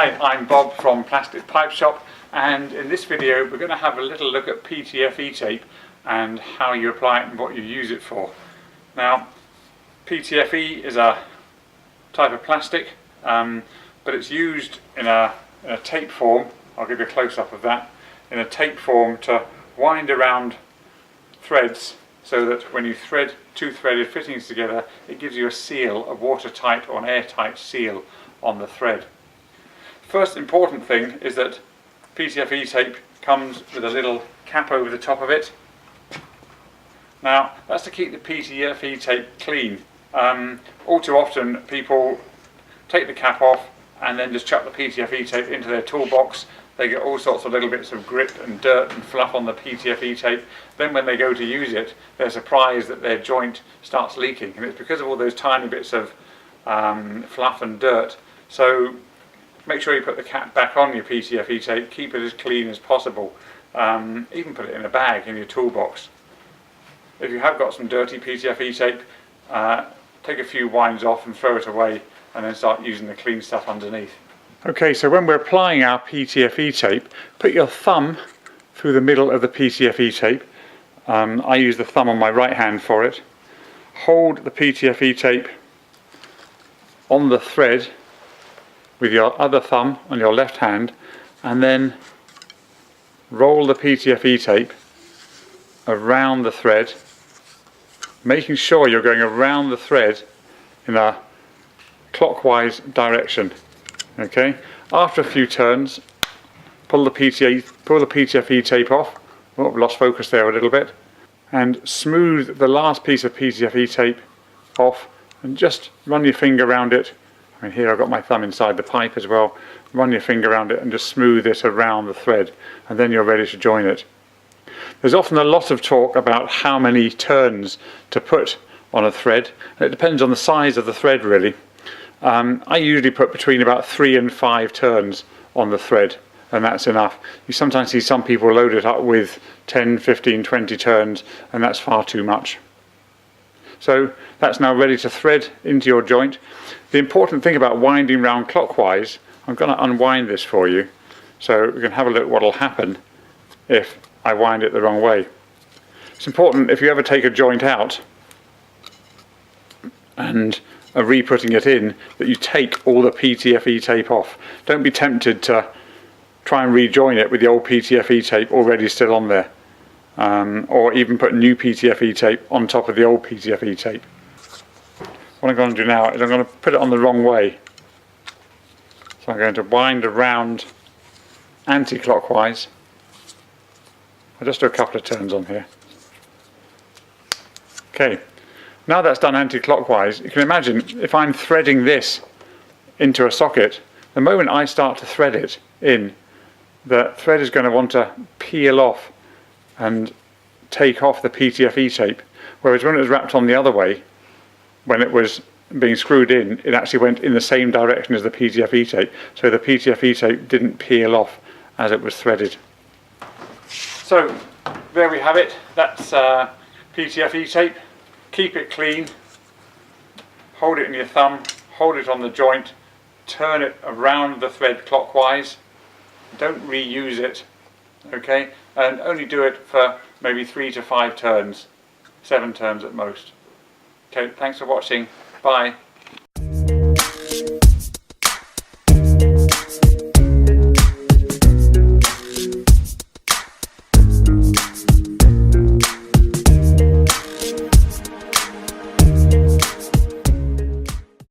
Hi, I'm Bob from Plastic Pipe Shop, and in this video we're going to have a little look at PTFE tape and how you apply it and what you use it for. Now, PTFE is a type of plastic, but it's used in a tape form. I'll give you a close-up of that. In a tape form to wind around threads so that when you thread two threaded fittings together, it gives you a seal, a watertight or an airtight seal on the thread. First important thing is that PTFE tape comes with a little cap over the top of it. Now that's to keep the PTFE tape clean. All too often people take the cap off and then just chuck the PTFE tape into their toolbox. They get all sorts of little bits of grit and dirt and fluff on the PTFE tape. Then when they go to use it, they're surprised that their joint starts leaking, and it's because of all those tiny bits of fluff and dirt. So make sure you put the cap back on your PTFE tape, keep it as clean as possible. Even put it in a bag in your toolbox. If you have got some dirty PTFE tape, take a few winds off and throw it away, and then start using the clean stuff underneath. Okay, so when we're applying our PTFE tape, put your thumb through the middle of the PTFE tape. I use the thumb on my right hand for it. Hold the PTFE tape on the thread with your other thumb on your left hand, and then roll the PTFE tape around the thread, making sure you're going around the thread in a clockwise direction. Okay, after a few turns, pull the PTFE tape off. Oh, I've lost focus there a little bit, and smooth the last piece of PTFE tape off, and just run your finger around it. I mean, here I've got my thumb inside the pipe as well. Run your finger around it and just smooth it around the thread, and then you're ready to join it. There's often a lot of talk about how many turns to put on a thread, and it depends on the size of the thread really. I usually put between about 3 and 5 turns on the thread, and that's enough. You sometimes see some people load it up with 10, 15, 20 turns, and that's far too much. So that's now ready to thread into your joint. The important thing about winding round clockwise, I'm going to unwind this for you so we can have a look at what will happen if I wind it the wrong way. It's important, if you ever take a joint out and are re-putting it in, that you take all the PTFE tape off. Don't be tempted to try and rejoin it with the old PTFE tape already still on there, or even put new PTFE tape on top of the old PTFE tape. What I'm going to do now is I'm going to put it on the wrong way. So I'm going to wind around anti-clockwise. I'll just do a couple of turns on here. Okay. Now that's done anti-clockwise, you can imagine if I'm threading this into a socket, the moment I start to thread it in, the thread is going to want to peel off and take off the PTFE tape, whereas when it was wrapped on the other way, when it was being screwed in, it actually went in the same direction as the PTFE tape, so the PTFE tape didn't peel off as it was threaded. So there we have it, that's PTFE tape. Keep it clean, hold it in your thumb, hold it on the joint, turn it around the thread clockwise, don't reuse it, okay, and only do it for maybe 3 to 5 turns, 7 turns at most. Okay, thanks for watching, bye.